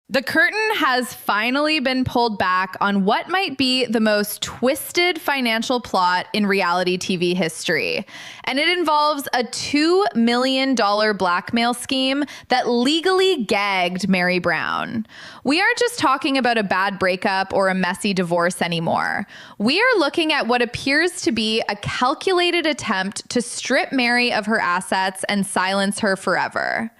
The curtain has finally been pulled back on what might be the most twisted financial plot in reality TV history. And it involves a $2 million blackmail scheme that legally gagged Meri Brown. We aren't just talking about a bad breakup or a messy divorce anymore. We are looking at what appears to be a calculated attempt to strip Meri of her assets and silence her forever.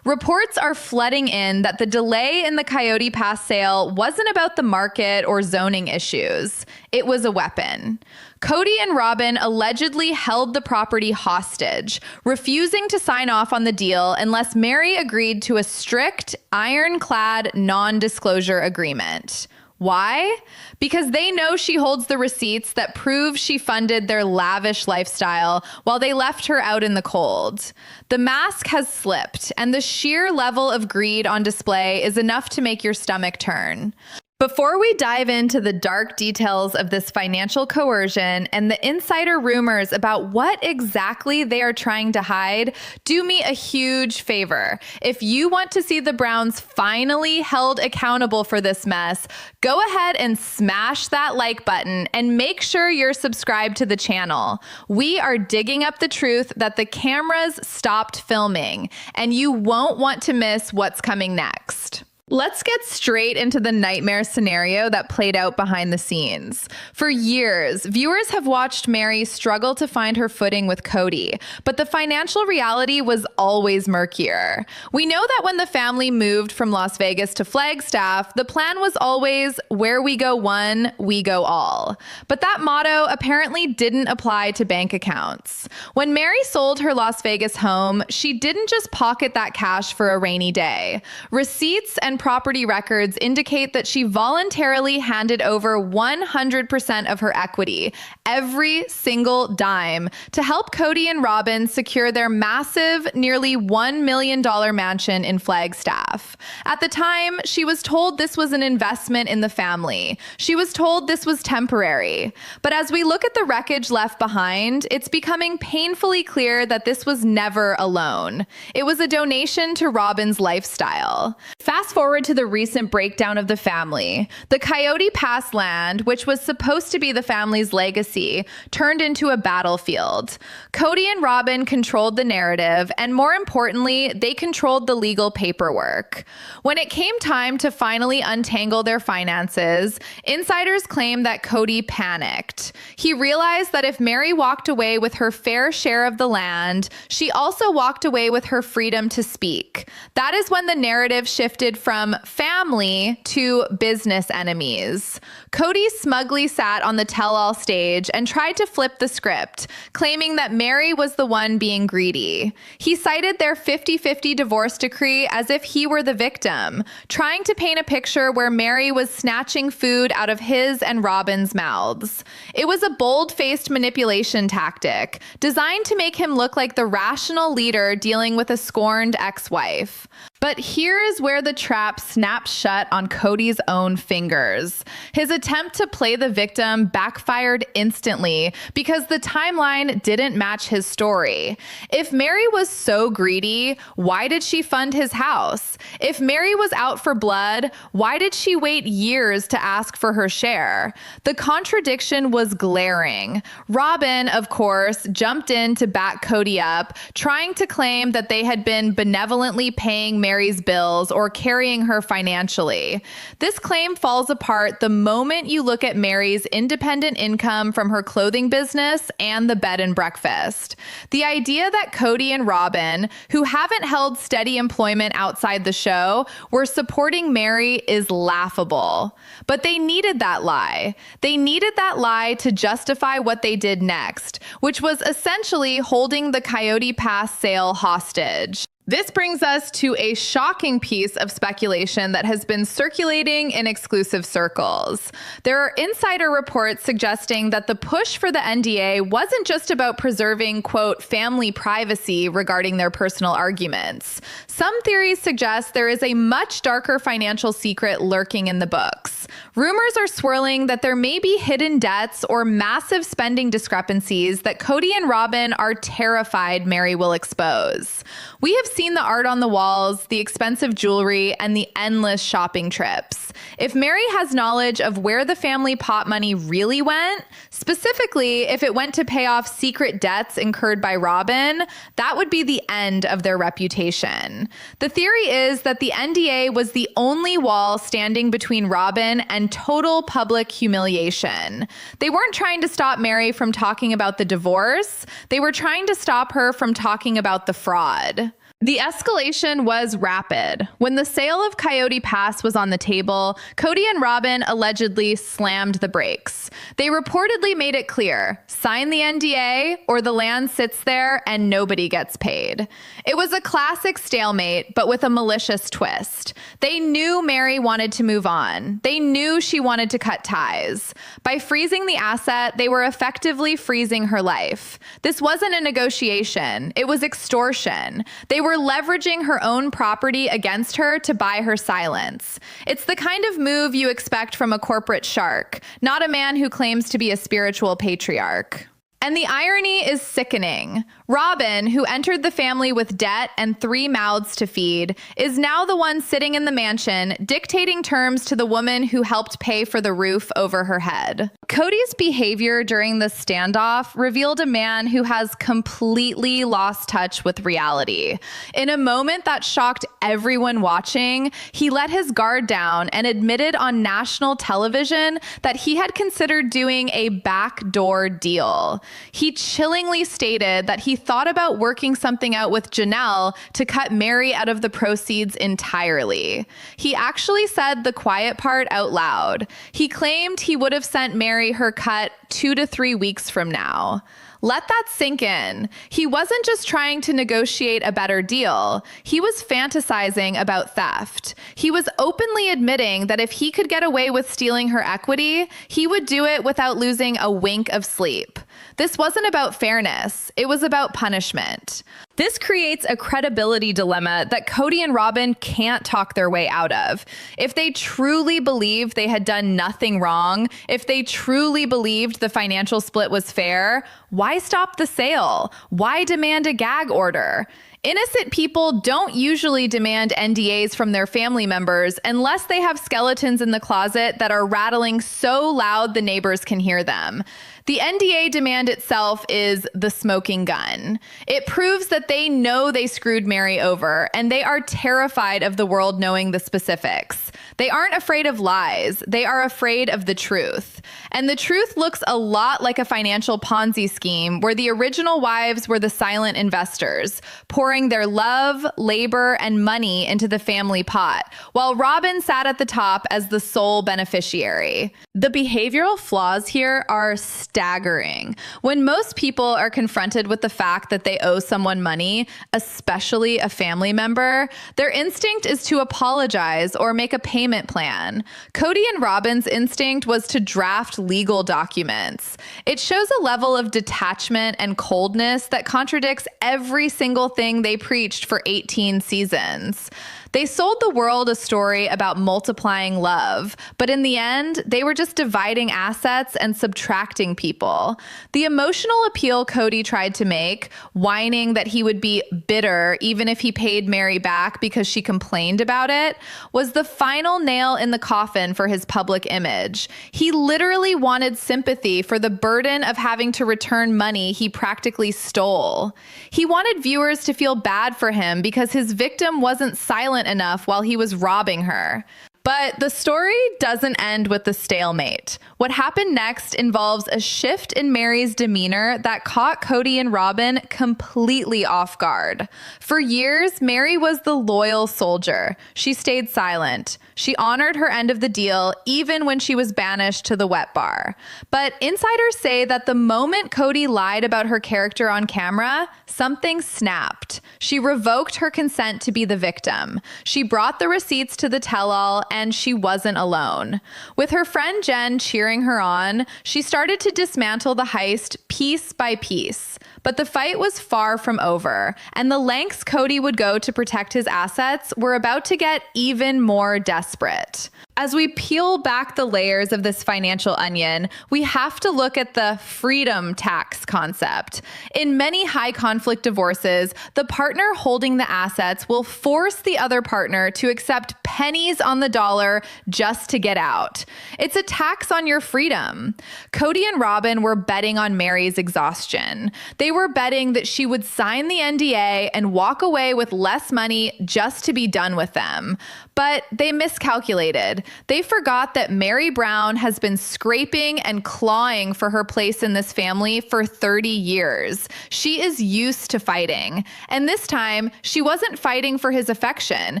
Reports are flooding in that the delay in the Coyote Pass sale wasn't about the market or zoning issues. It was a weapon. Cody and Robyn allegedly held the property hostage, refusing to sign off on the deal unless Meri agreed to a strict, iron-clad, non-disclosure agreement. Why? Because they know she holds the receipts that prove she funded their lavish lifestyle while they left her out in the cold. The mask has slipped, and the sheer level of greed on display is enough to make your stomach turn. Before we dive into the dark details of this financial coercion and the insider rumors about what exactly they are trying to hide, do me a huge favor. If you want to see the Browns finally held accountable for this mess, go ahead and smash that like button and make sure you're subscribed to the channel. We are digging up the truth that the cameras stopped filming, and you won't want to miss what's coming next. Let's get straight into the nightmare scenario that played out behind the scenes. For years, viewers have watched Meri struggle to find her footing with Cody, but the financial reality was always murkier. We know that when the family moved from Las Vegas to Flagstaff, the plan was always, where we go one, we go all. But that motto apparently didn't apply to bank accounts. When Meri sold her Las Vegas home, she didn't just pocket that cash for a rainy day. Receipts and property records indicate that she voluntarily handed over 100% of her equity, every single dime, to help Cody and Robyn secure their massive, nearly $1 million mansion in Flagstaff. At the time, she was told this was an investment in the family. She was told this was temporary. But as we look at the wreckage left behind, it's becoming painfully clear that this was never a loan. It was a donation to Robyn's lifestyle. Fast forward to the recent breakdown of the family. The Coyote Pass land, which was supposed to be the family's legacy, turned into a battlefield. Cody and Robyn controlled the narrative, and more importantly, they controlled the legal paperwork. When it came time to finally untangle their finances, insiders claim that Cody panicked. He realized that if Meri walked away with her fair share of the land, she also walked away with her freedom to speak. That is when the narrative shifted from family to business enemies. Cody smugly sat on the tell-all stage and tried to flip the script, claiming that Meri was the one being greedy. He cited their 50-50 divorce decree as if he were the victim, trying to paint a picture where Meri was snatching food out of his and Robyn's mouths. It was a bold-faced manipulation tactic, designed to make him look like the rational leader dealing with a scorned ex-wife. But here is where the trap snaps shut on Cody's own fingers. His attempt to play the victim backfired instantly because the timeline didn't match his story. If Meri was so greedy, why did she fund his house? If Meri was out for blood, why did she wait years to ask for her share? The contradiction was glaring. Robyn, of course, jumped in to back Cody up, trying to claim that they had been benevolently paying Meri's bills or carrying her financially. This claim falls apart the moment you look at Meri's independent income from her clothing business and the bed and breakfast. The idea that Cody and Robyn, who haven't held steady employment outside the show, were supporting Meri is laughable. But they needed that lie. They needed that lie to justify what they did next, which was essentially holding the Coyote Pass sale hostage. This brings us to a shocking piece of speculation that has been circulating in exclusive circles. There are insider reports suggesting that the push for the NDA wasn't just about preserving, quote, family privacy regarding their personal arguments. Some theories suggest there is a much darker financial secret lurking in the books. Rumors are swirling that there may be hidden debts or massive spending discrepancies that Kody and Robyn are terrified Meri will expose. We have seen the art on the walls, the expensive jewelry, and the endless shopping trips. If Meri has knowledge of where the family pot money really went, specifically if it went to pay off secret debts incurred by Robyn, that would be the end of their reputation. The theory is that the NDA was the only wall standing between Robyn and total public humiliation. They weren't trying to stop Meri from talking about the divorce. They were trying to stop her from talking about the fraud. The escalation was rapid. When the sale of Coyote Pass was on the table, Kody and Robyn allegedly slammed the brakes. They reportedly made it clear, sign the NDA or the land sits there and nobody gets paid. It was a classic stalemate, but with a malicious twist. They knew Meri wanted to move on. They knew she wanted to cut ties. By freezing the asset, they were effectively freezing her life. This wasn't a negotiation. It was extortion. They were leveraging her own property against her to buy her silence. It's the kind of move you expect from a corporate shark, not a man who claims to be a spiritual patriarch. And the irony is sickening. Robyn, who entered the family with debt and 3 mouths to feed, is now the one sitting in the mansion dictating terms to the woman who helped pay for the roof over her head. Kody's behavior during the standoff revealed a man who has completely lost touch with reality. In a moment that shocked everyone watching, he let his guard down and admitted on national television that he had considered doing a backdoor deal. He chillingly stated that he thought about working something out with Janelle to cut Meri out of the proceeds entirely. He actually said the quiet part out loud. He claimed he would have sent Meri her cut 2 to 3 weeks from now. Let that sink in. He wasn't just trying to negotiate a better deal. He was fantasizing about theft. He was openly admitting that if he could get away with stealing her equity, he would do it without losing a wink of sleep. This wasn't about fairness. It was about punishment. This creates a credibility dilemma that Kody and Robyn can't talk their way out of. If they truly believed they had done nothing wrong, if they truly believed the financial split was fair, why stop the sale? Why demand a gag order? Innocent people don't usually demand NDAs from their family members unless they have skeletons in the closet that are rattling so loud the neighbors can hear them. The NDA demand itself is the smoking gun. It proves that they know they screwed Meri over, and they are terrified of the world knowing the specifics. They aren't afraid of lies. They are afraid of the truth. And the truth looks a lot like a financial Ponzi scheme where the original wives were the silent investors, pouring their love, labor, and money into the family pot, while Robyn sat at the top as the sole beneficiary. The behavioral flaws here are staggering. When most people are confronted with the fact that they owe someone money, especially a family member, their instinct is to apologize or make a payment plan. Kody and Robyn's instinct was to draft legal documents. It shows a level of detachment and coldness that contradicts every single thing they preached for 18 seasons. They sold the world a story about multiplying love, but in the end, they were just dividing assets and subtracting people. The emotional appeal Kody tried to make, whining that he would be bitter even if he paid Meri back because she complained about it, was the final nail in the coffin for his public image. He literally wanted sympathy for the burden of having to return money he practically stole. He wanted viewers to feel bad for him because his victim wasn't silent enough while he was robbing her. But the story doesn't end with the stalemate. What happened next involves a shift in Meri's demeanor that caught Kody and Robyn completely off guard. For years, Meri was the loyal soldier. She stayed silent. She honored her end of the deal even when she was banished to the wet bar. But insiders say that the moment Kody lied about her character on camera, something snapped. She revoked her consent to be the victim. She brought the receipts to the tell-all, and she wasn't alone. With her friend Jen cheering her on, she started to dismantle the heist piece by piece. But the fight was far from over, and the lengths Cody would go to protect his assets were about to get even more desperate. As we peel back the layers of this financial onion, we have to look at the freedom tax concept. In many high conflict divorces, the partner holding the assets will force the other partner to accept pennies on the dollar just to get out. It's a tax on your freedom. Cody and Robyn were betting on Meri's exhaustion. They were betting that she would sign the NDA and walk away with less money just to be done with them. But they miscalculated. They forgot that Meri Brown has been scraping and clawing for her place in this family for 30 years. She is used to fighting. And this time, she wasn't fighting for his affection.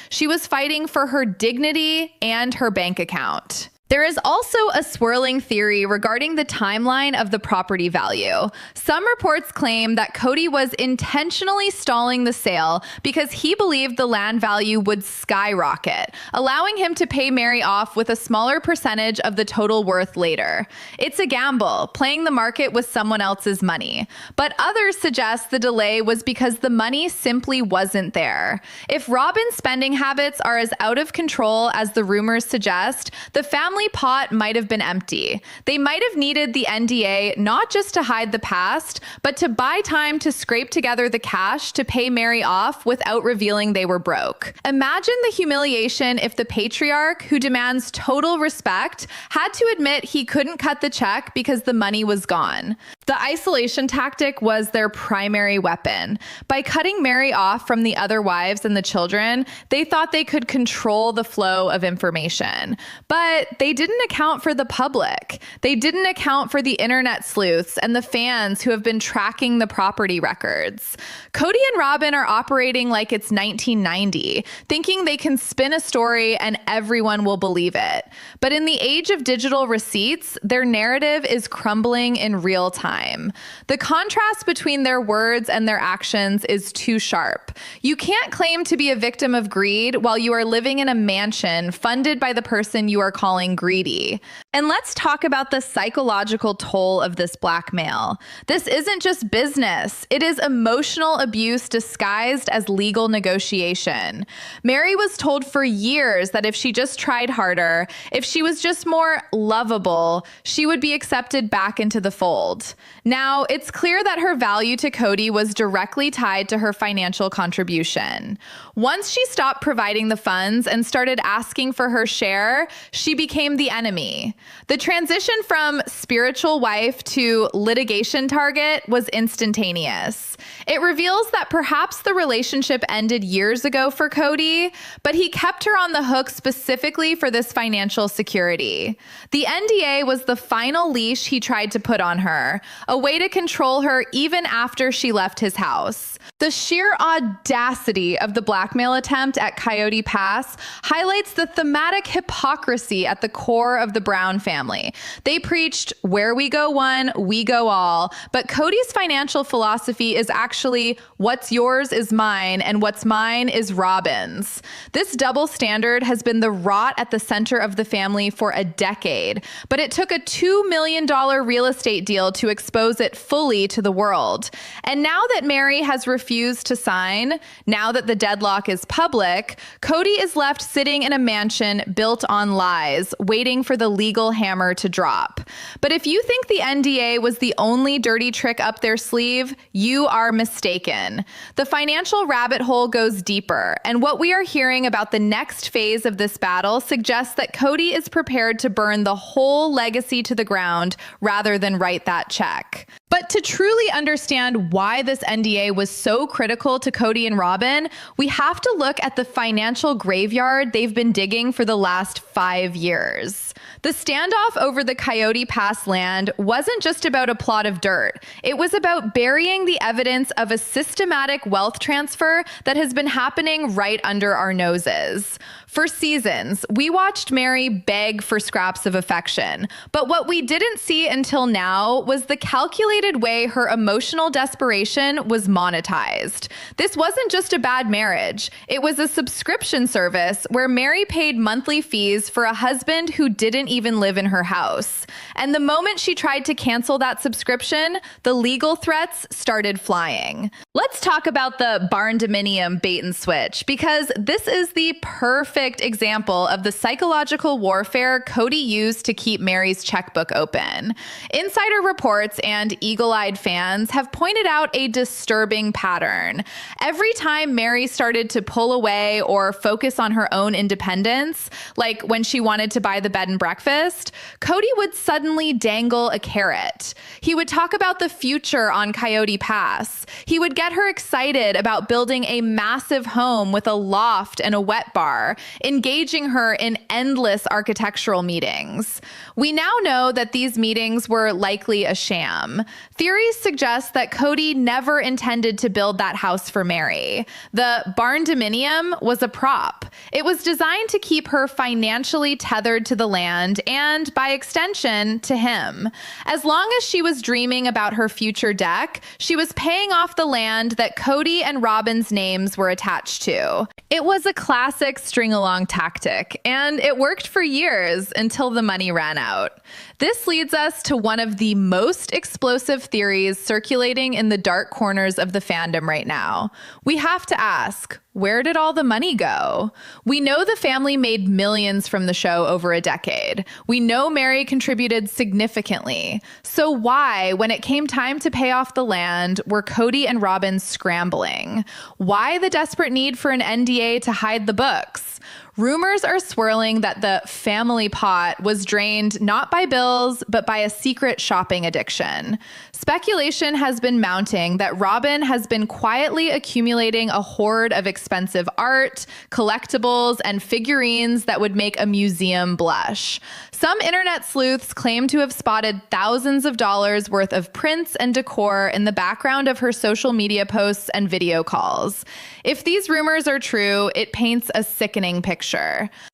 She was fighting for her dignity and her bank account. There is also a swirling theory regarding the timeline of the property value. Some reports claim that Cody was intentionally stalling the sale because he believed the land value would skyrocket, allowing him to pay Meri off with a smaller percentage of the total worth later. It's a gamble, playing the market with someone else's money. But others suggest the delay was because the money simply wasn't there. If Robyn's spending habits are as out of control as the rumors suggest, the family pot might have been empty. They might have needed the NDA not just to hide the past, but to buy time to scrape together the cash to pay Meri off without revealing they were broke. Imagine the humiliation if the patriarch, who demands total respect, had to admit he couldn't cut the check because the money was gone. The isolation tactic was their primary weapon. By cutting Meri off from the other wives and the children, they thought they could control the flow of information. But they didn't account for the public. They didn't account for the internet sleuths and the fans who have been tracking the property records. Cody and Robyn are operating like it's 1990, thinking they can spin a story and everyone will believe it. But in the age of digital receipts, their narrative is crumbling in real time. The contrast between their words and their actions is too sharp. You can't claim to be a victim of greed while you are living in a mansion funded by the person you are calling greedy. And let's talk about the psychological toll of this blackmail. This isn't just business. It is emotional abuse disguised as legal negotiation. Meri was told for years that if she just tried harder, if she was just more lovable, she would be accepted back into the fold. Now, it's clear that her value to Cody was directly tied to her financial contribution. Once she stopped providing the funds and started asking for her share, she became the enemy. The transition from spiritual wife to litigation target was instantaneous. It reveals that perhaps the relationship ended years ago for Cody, but he kept her on the hook specifically for this financial security. The NDA was the final leash he tried to put on her, a way to control her even after she left his house. The sheer audacity of the blackmail attempt at Coyote Pass highlights the thematic hypocrisy at the core of the Brown family. They preached, where we go one, we go all, but Cody's financial philosophy is actually, what's yours is mine, and what's mine is Robyn's. This double standard has been the rot at the center of the family for a decade, but it took a $2 million real estate deal to expose it fully to the world. And now that Meri has refused to sign, now that the deadlock is public, Cody is left sitting in a mansion built on lies, waiting for the legal hammer to drop. But if you think the NDA was the only dirty trick up their sleeve, you are mistaken. The financial rabbit hole goes deeper, and what we are hearing about the next phase of this battle suggests that Cody is prepared to burn the whole legacy to the ground rather than write that check. But to truly understand why this NDA was so critical to Cody and Robyn, we have to look at the financial graveyard they've been digging for the last 5 years. The standoff over the Coyote Pass land wasn't just about a plot of dirt. It was about burying the evidence of a systematic wealth transfer that has been happening right under our noses. For seasons, we watched Meri beg for scraps of affection, but what we didn't see until now was the calculated way her emotional desperation was monetized. This wasn't just a bad marriage. It was a subscription service where Meri paid monthly fees for a husband who didn't even live in her house. And the moment she tried to cancel that subscription, the legal threats started flying. Let's talk about the barn dominium bait and switch, because this is the perfect example of the psychological warfare Kody used to keep Meri's checkbook open. Insider reports and eagle-eyed fans have pointed out a disturbing pattern. Every time Meri started to pull away or focus on her own independence, like when she wanted to buy the bed and breakfast, Kody would suddenly dangle a carrot. He would talk about the future on Coyote Pass. He would get her excited about building a massive home with a loft and a wet bar, engaging her in endless architectural meetings. We now know that these meetings were likely a sham. Theories suggest that Kody never intended to build that house for Meri. The barn dominium was a prop. It was designed to keep her financially tethered to the land and, by extension, to him. As long as she was dreaming about her future deck, she was paying off the land that Kody and Robyn's names were attached to. It was a classic string-along tactic, and it worked for years until the money ran out. This leads us to one of the most explosive theories circulating in the dark corners of the fandom right now. We have to ask, where did all the money go? We know the family made millions from the show over a decade. We know Meri contributed significantly. So why, when it came time to pay off the land, were Kody and Robyn scrambling? Why the desperate need for an NDA to hide the books? Rumors are swirling that the family pot was drained not by bills, but by a secret shopping addiction. Speculation has been mounting that Robyn has been quietly accumulating a hoard of expensive art, collectibles, and figurines that would make a museum blush. Some internet sleuths claim to have spotted thousands of dollars worth of prints and decor in the background of her social media posts and video calls. If these rumors are true, it paints a sickening picture.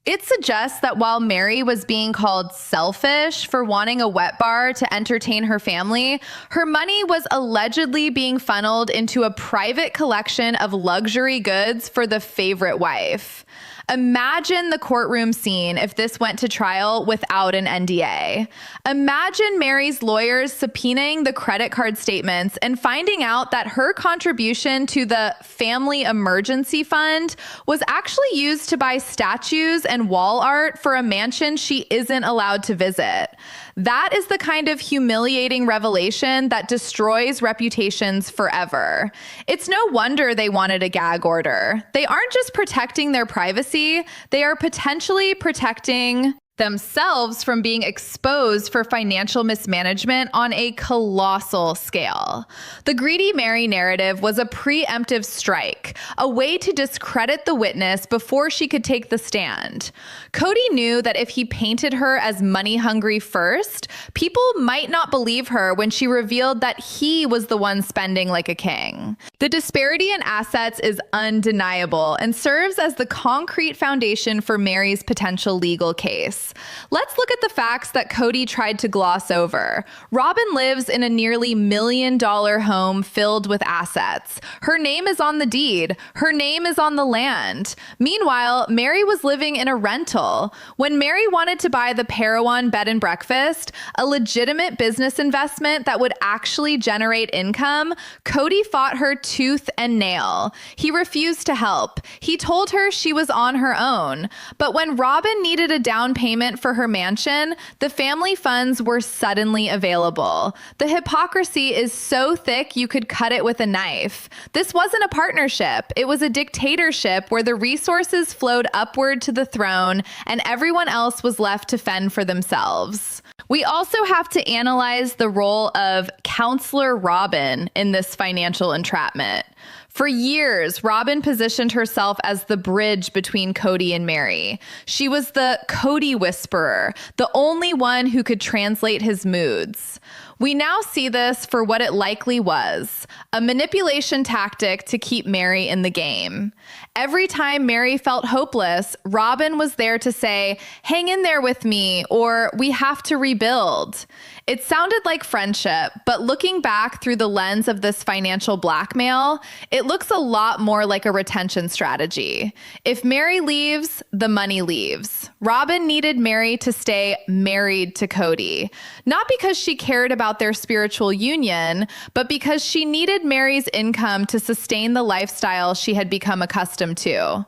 It suggests that while Meri was being called selfish for wanting a wet bar to entertain her family, her money was allegedly being funneled into a private collection of luxury goods for the favorite wife. Imagine the courtroom scene if this went to trial without an NDA. Imagine Meri's lawyers subpoenaing the credit card statements and finding out that her contribution to the Family Emergency Fund was actually used to buy statues and wall art for a mansion she isn't allowed to visit. That is the kind of humiliating revelation that destroys reputations forever. It's no wonder they wanted a gag order. They aren't just protecting their privacy, they are potentially protecting themselves from being exposed for financial mismanagement on a colossal scale. The greedy Meri narrative was a preemptive strike, a way to discredit the witness before she could take the stand. Kody knew that if he painted her as money-hungry first, people might not believe her when she revealed that he was the one spending like a king. The disparity in assets is undeniable and serves as the concrete foundation for Meri's potential legal case. Let's look at the facts that Kody tried to gloss over. Robyn lives in a nearly $1 million home filled with assets. Her name is on the deed. Her name is on the land. Meanwhile, Meri was living in a rental. When Meri wanted to buy the Parowan bed and breakfast, a legitimate business investment that would actually generate income, Kody fought her tooth and nail. He refused to help. He told her she was on her own. But when Robyn needed a down payment for her mansion, the family funds were suddenly available. The hypocrisy is so thick you could cut it with a knife. This wasn't a partnership. It was a dictatorship where the resources flowed upward to the throne and everyone else was left to fend for themselves. We also have to analyze the role of Counselor Robyn in this financial entrapment. For years, Robyn positioned herself as the bridge between Kody and Meri. She was the Kody whisperer, the only one who could translate his moods. We now see this for what it likely was, a manipulation tactic to keep Meri in the game. Every time Meri felt hopeless, Robyn was there to say, "Hang in there with me," or "We have to rebuild." It sounded like friendship, but looking back through the lens of this financial blackmail, it looks a lot more like a retention strategy. If Meri leaves, the money leaves. Robyn needed Meri to stay married to Cody, not because she cared about their spiritual union, but because she needed Meri's income to sustain the lifestyle she had become accustomed to.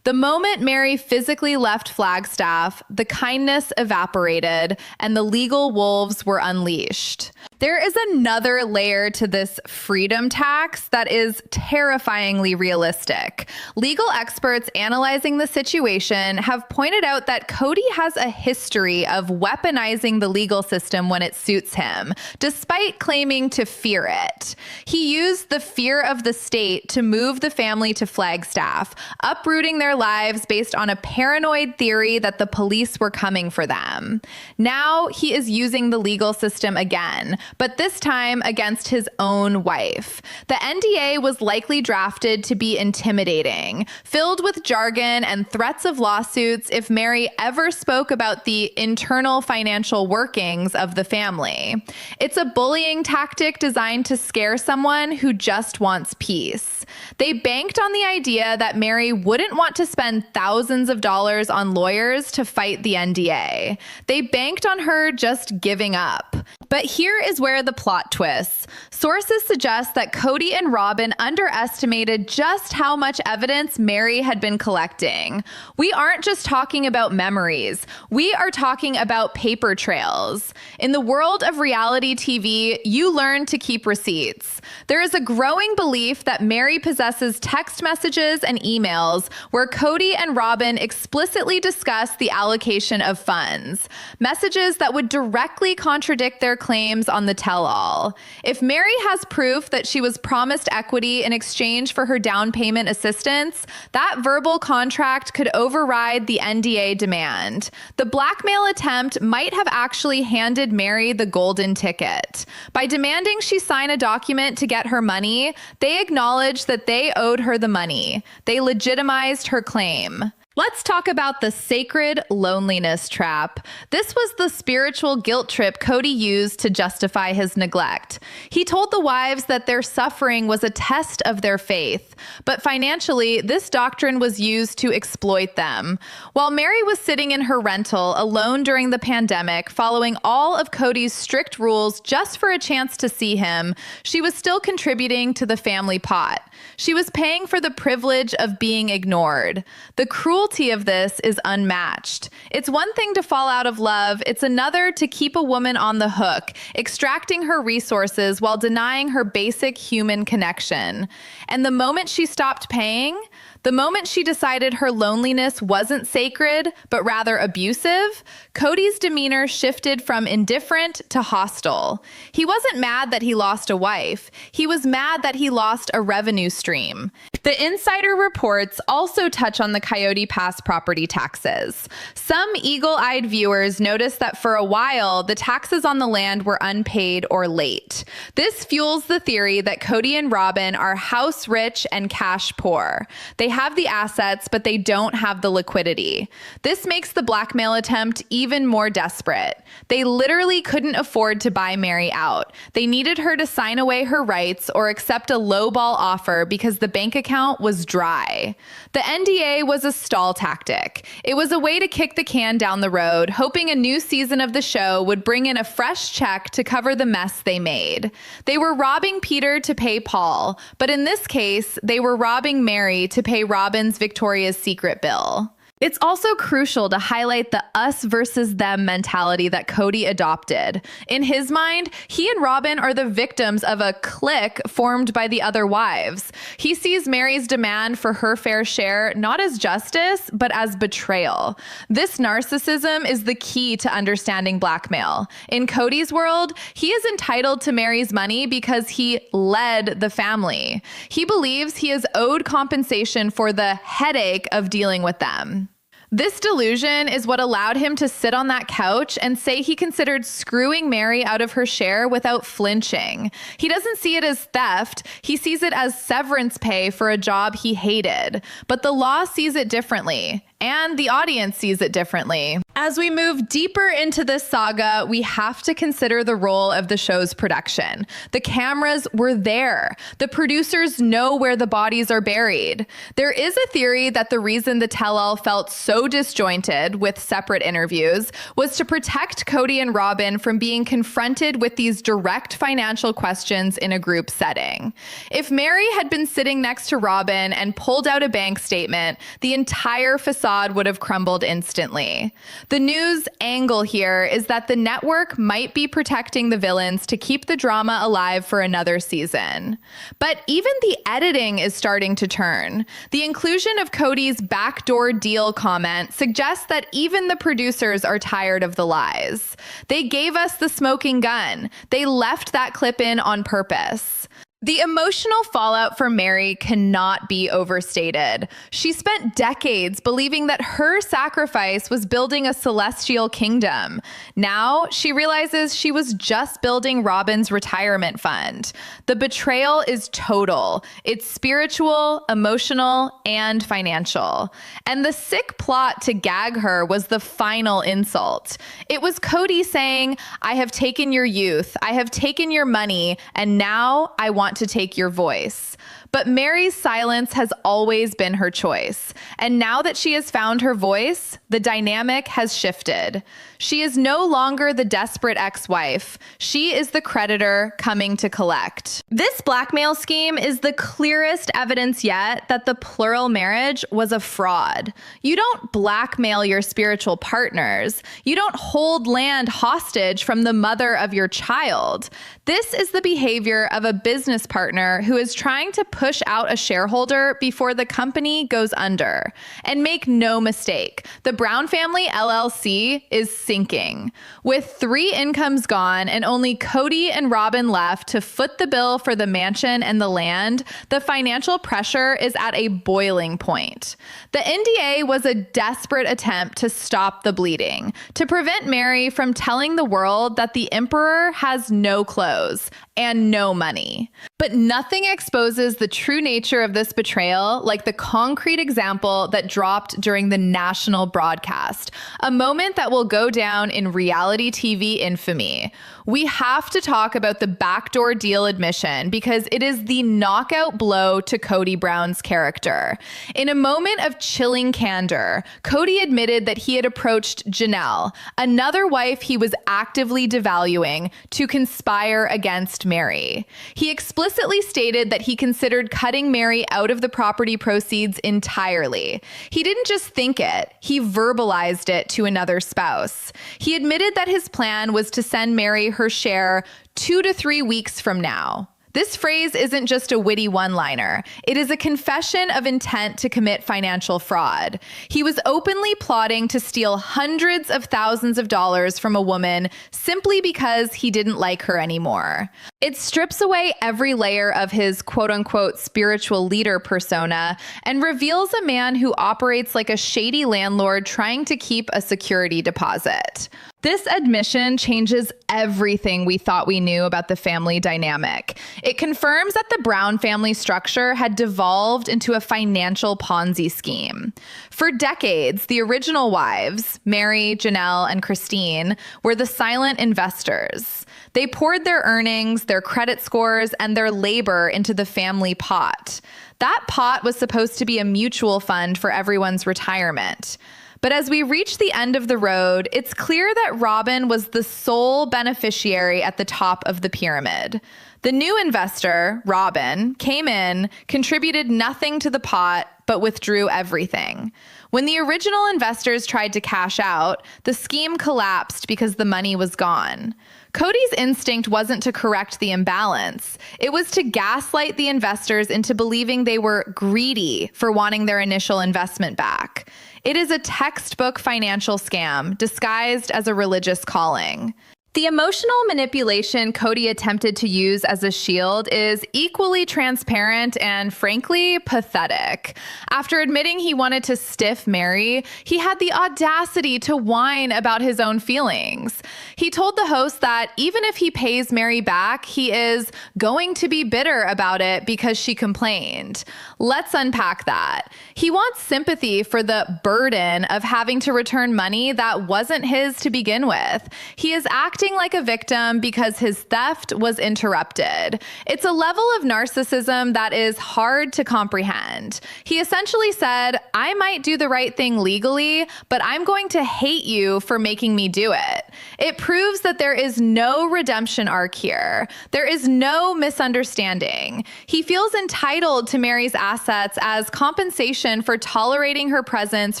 The moment Meri physically left Flagstaff, the kindness evaporated and the legal wolves were unleashed. There is another layer to this freedom tax that is terrifyingly realistic. Legal experts analyzing the situation have pointed out that Cody has a history of weaponizing the legal system when it suits him, despite claiming to fear it. He used the fear of the state to move the family to Flagstaff, uprooting their lives based on a paranoid theory that the police were coming for them. Now he is using the legal system again, but this time against his own wife. The NDA was likely drafted to be intimidating, filled with jargon and threats of lawsuits if Meri ever spoke about the internal financial workings of the family. It's a bullying tactic designed to scare someone who just wants peace. They banked on the idea that Meri wouldn't want to spend thousands of dollars on lawyers to fight the NDA. They banked on her just giving up. But here is where the plot twists. Sources suggest that Cody and Robyn underestimated just how much evidence Meri had been collecting. We aren't just talking about memories. We are talking about paper trails. In the world of reality TV, you learn to keep receipts. There is a growing belief that Meri possesses text messages and emails where Cody and Robyn explicitly discuss the allocation of funds, messages that would directly contradict their claims on the tell-all. If Meri has proof that she was promised equity in exchange for her down payment assistance, that verbal contract could override the NDA demand. The blackmail attempt might have actually handed Meri the golden ticket. By demanding she sign a document to get her money, they acknowledged that they owed her the money. They legitimized her claim. Let's talk about the sacred loneliness trap. This was the spiritual guilt trip Cody used to justify his neglect. He told the wives that their suffering was a test of their faith, but financially, this doctrine was used to exploit them. While Meri was sitting in her rental alone during the pandemic, following all of Cody's strict rules just for a chance to see him, she was still contributing to the family pot. She was paying for the privilege of being ignored. The cruelty of this is unmatched. It's one thing to fall out of love, it's another to keep a woman on the hook, extracting her resources while denying her basic human connection. And the moment she stopped paying, the moment she decided her loneliness wasn't sacred, but rather abusive, Cody's demeanor shifted from indifferent to hostile. He wasn't mad that he lost a wife. He was mad that he lost a revenue stream. The insider reports also touch on the Coyote Pass property taxes. Some eagle-eyed viewers noticed that for a while, the taxes on the land were unpaid or late. This fuels the theory that Cody and Robyn are house rich and cash poor. They have the assets, but they don't have the liquidity. This makes the blackmail attempt even more desperate. They literally couldn't afford to buy Meri out. They needed her to sign away her rights or accept a lowball offer because the bank account was dry. The NDA was a stall tactic. It was a way to kick the can down the road, hoping a new season of the show would bring in a fresh check to cover the mess they made. They were robbing Peter to pay Paul, but in this case, they were robbing Meri to pay Robyn's Victoria's Secret bill. It's also crucial to highlight the us versus them mentality that Cody adopted. In his mind, he and Robyn are the victims of a clique formed by the other wives. He sees Meri's demand for her fair share not as justice, but as betrayal. This narcissism is the key to understanding blackmail. In Cody's world, he is entitled to Meri's money because he led the family. He believes he is owed compensation for the headache of dealing with them. This delusion is what allowed him to sit on that couch and say he considered screwing Meri out of her share without flinching. He doesn't see it as theft. He sees it as severance pay for a job he hated. But the law sees it differently, and the audience sees it differently. As we move deeper into this saga, we have to consider the role of the show's production. The cameras were there. The producers know where the bodies are buried. There is a theory that the reason the tell-all felt so disjointed with separate interviews was to protect Kody and Robyn from being confronted with these direct financial questions in a group setting. If Meri had been sitting next to Robyn and pulled out a bank statement, the entire facade would have crumbled instantly. The news angle here is that the network might be protecting the villains to keep the drama alive for another season. But even the editing is starting to turn. The inclusion of Kody's backdoor deal comment suggests that even the producers are tired of the lies. They gave us the smoking gun. They left that clip in on purpose. The emotional fallout for Meri cannot be overstated. She spent decades believing that her sacrifice was building a celestial kingdom. Now she realizes she was just building Robyn's retirement fund. The betrayal is total. It's spiritual, emotional, and financial. And the sick plot to gag her was the final insult. It was Kody saying, "I have taken your youth, I have taken your money, and now I want to take your voice." But Meri's silence has always been her choice. And now that she has found her voice, the dynamic has shifted. She is no longer the desperate ex-wife. She is the creditor coming to collect. This blackmail scheme is the clearest evidence yet that the plural marriage was a fraud. You don't blackmail your spiritual partners. You don't hold land hostage from the mother of your child. This is the behavior of a business partner who is trying to push out a shareholder before the company goes under. And make no mistake, the Brown family LLC is sinking. With 3 incomes gone and only Kody and Robyn left to foot the bill for the mansion and the land, the financial pressure is at a boiling point. The NDA was a desperate attempt to stop the bleeding, to prevent Meri from telling the world that the emperor has no clothes and no money. But nothing exposes the true nature of this betrayal like the concrete example that dropped during the national broadcast, a moment that will go down in reality TV infamy. We have to talk about the backdoor deal admission because it is the knockout blow to Kody Brown's character. In a moment of chilling candor, Kody admitted that he had approached Janelle, another wife he was actively devaluing, to conspire against Meri. He explicitly stated that he considered cutting Meri out of the property proceeds entirely. He didn't just think it, he verbalized it to another spouse. He admitted that his plan was to send Meri her share 2 to 3 weeks from now. This phrase isn't just a witty one-liner. It is a confession of intent to commit financial fraud. He was openly plotting to steal hundreds of thousands of dollars from a woman simply because he didn't like her anymore. It strips away every layer of his quote-unquote spiritual leader persona and reveals a man who operates like a shady landlord trying to keep a security deposit. This admission changes everything we thought we knew about the family dynamic. It confirms that the Brown family structure had devolved into a financial Ponzi scheme. For decades, the original wives, Meri, Janelle, and Christine, were the silent investors. They poured their earnings, their credit scores, and their labor into the family pot. That pot was supposed to be a mutual fund for everyone's retirement. But as we reach the end of the road, it's clear that Robyn was the sole beneficiary at the top of the pyramid. The new investor, Robyn, came in, contributed nothing to the pot, but withdrew everything. When the original investors tried to cash out, the scheme collapsed because the money was gone. Kody's instinct wasn't to correct the imbalance. It was to gaslight the investors into believing they were greedy for wanting their initial investment back. It is a textbook financial scam disguised as a religious calling. The emotional manipulation Kody attempted to use as a shield is equally transparent and, frankly, pathetic. After admitting he wanted to stiff Meri, he had the audacity to whine about his own feelings. He told the host that even if he pays Meri back, he is going to be bitter about it because she complained. Let's unpack that. He wants sympathy for the burden of having to return money that wasn't his to begin with. He is acting like a victim because his theft was interrupted. It's a level of narcissism that is hard to comprehend. He essentially said, I might do the right thing legally, but I'm going to hate you for making me do it. It proves that there is no redemption arc here. There is no misunderstanding. He feels entitled to Meri's assets as compensation for tolerating her presence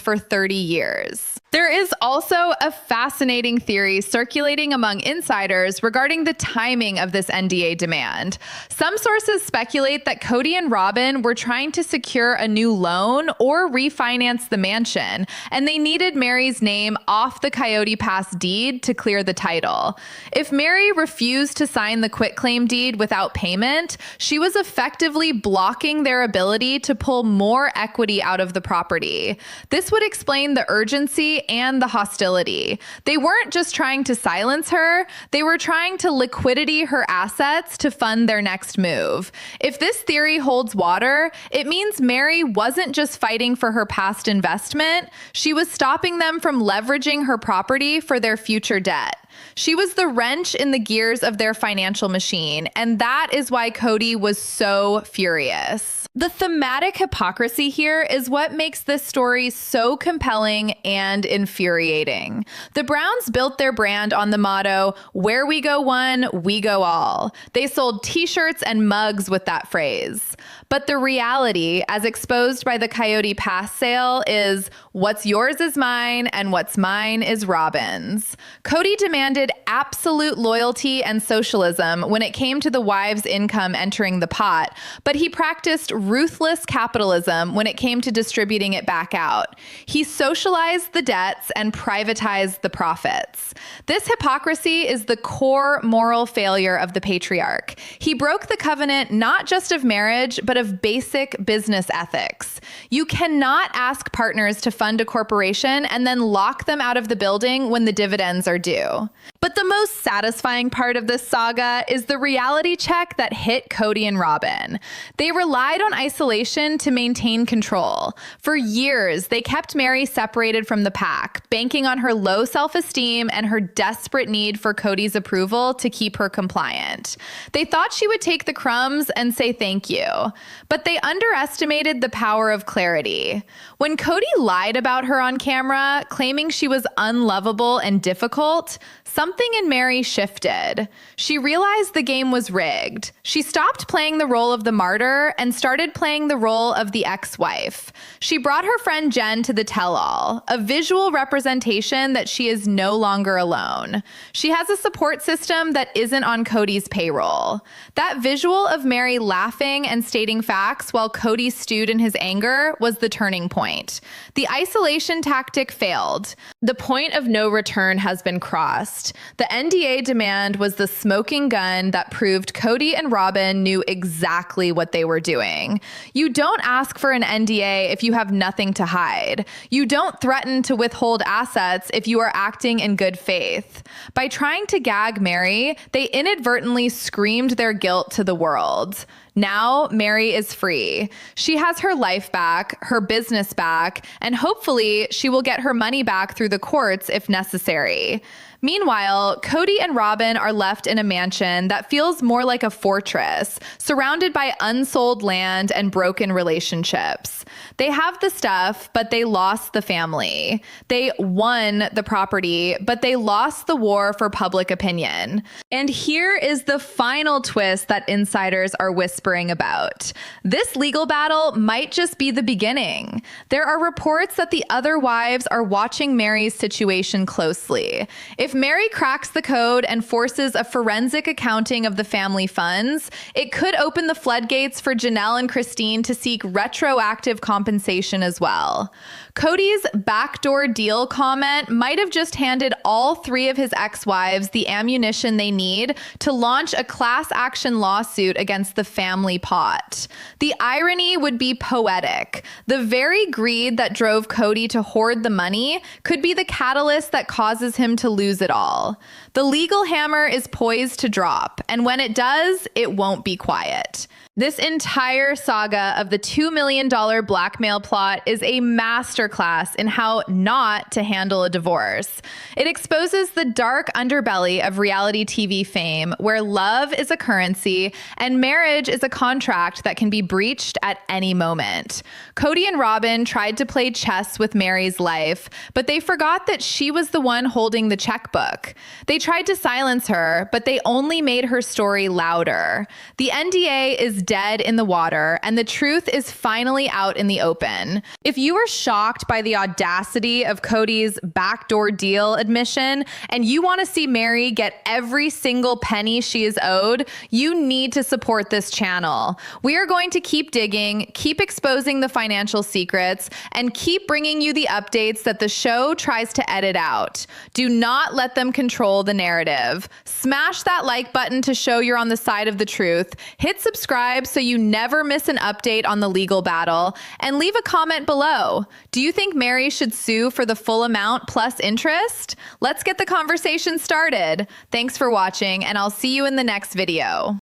for 30 years. There is also a fascinating theory circulating among insiders regarding the timing of this NDA demand. Some sources speculate that Kody and Robyn were trying to secure a new loan or refinance the mansion, and they needed Meri's name off the Coyote Pass deed to clear the title. If Meri refused to sign the quitclaim deed without payment, she was effectively blocking their ability to pull more equity out of the property. This would explain the urgency and the hostility. They weren't just trying to silence her, they were trying to liquidity her assets to fund their next move. If this theory holds water, it means Meri wasn't just fighting for her past investment, she was stopping them from leveraging her property for their future debt. She was the wrench in the gears of their financial machine, and that is why Kody was so furious. The thematic hypocrisy here is what makes this story so compelling and infuriating. The Browns built their brand on the motto, "Where we go one, we go all." They sold t-shirts and mugs with that phrase. But the reality, as exposed by the Coyote Pass sale, is what's yours is mine and what's mine is Robyn's. Kody demanded absolute loyalty and socialism when it came to the wives' income entering the pot, but he practiced ruthless capitalism when it came to distributing it back out. He socialized the debts and privatized the profits. This hypocrisy is the core moral failure of the patriarch. He broke the covenant not just of marriage, but of basic business ethics. You cannot ask partners to fund a corporation and then lock them out of the building when the dividends are due. But the most satisfying part of this saga is the reality check that hit Kody and Robyn. They relied on isolation to maintain control. For years, they kept Meri separated from the pack, banking on her low self-esteem and her desperate need for Kody's approval to keep her compliant. They thought she would take the crumbs and say thank you, but they underestimated the power of clarity. When Kody lied about her on camera, claiming she was unlovable and difficult, something in Meri shifted. She realized the game was rigged. She stopped playing the role of the martyr and started playing the role of the ex-wife. She brought her friend Jen to the tell-all, a visual representation that she is no longer alone. She has a support system that isn't on Kody's payroll. That visual of Meri laughing and stating facts while Kody stewed in his anger was the turning point. The isolation tactic failed. The point of no return has been crossed. The NDA demand was the smoking gun that proved Kody and Robyn knew exactly what they were doing. You don't ask for an NDA if you have nothing to hide. You don't threaten to withhold assets if you are acting in good faith. By trying to gag Meri, they inadvertently screamed their guilt to the world. Now, Meri is free. She has her life back, her business back, and hopefully she will get her money back through the courts if necessary. Meanwhile, Kody and Robyn are left in a mansion that feels more like a fortress, surrounded by unsold land and broken relationships. They have the stuff, but they lost the family. They won the property, but they lost the war for public opinion. And here is the final twist that insiders are whispering about. This legal battle might just be the beginning. There are reports that the other wives are watching Meri's situation closely. If Meri cracks the code and forces a forensic accounting of the family funds, it could open the floodgates for Janelle and Christine to seek retroactive compensation as well. Cody's backdoor deal comment might have just handed all three of his ex-wives the ammunition they need to launch a class action lawsuit against the family pot. The irony would be poetic. The very greed that drove Kody to hoard the money could be the catalyst that causes him to lose it all. The legal hammer is poised to drop, and when it does, it won't be quiet. This entire saga of the $2 million blackmail plot is a masterclass in how not to handle a divorce. It exposes the dark underbelly of reality TV fame, where love is a currency and marriage is a contract that can be breached at any moment. Kody and Robyn tried to play chess with Meri's life, but they forgot that she was the one holding the checkbook. They tried to silence her, but they only made her story louder. The NDA is dead in the water, and the truth is finally out in the open. If you were shocked by the audacity of Kody's backdoor deal admission, and you want to see Meri get every single penny she is owed, you need to support this channel. We are going to keep digging, keep exposing the financial secrets, and keep bringing you the updates that the show tries to edit out. Do not let them control the narrative. Smash that like button to show you're on the side of the truth. Hit subscribe so you never miss an update on the legal battle, and leave a comment below. Do you think Meri should sue for the full amount plus interest? Let's get the conversation started. Thanks for watching, and I'll see you in the next video.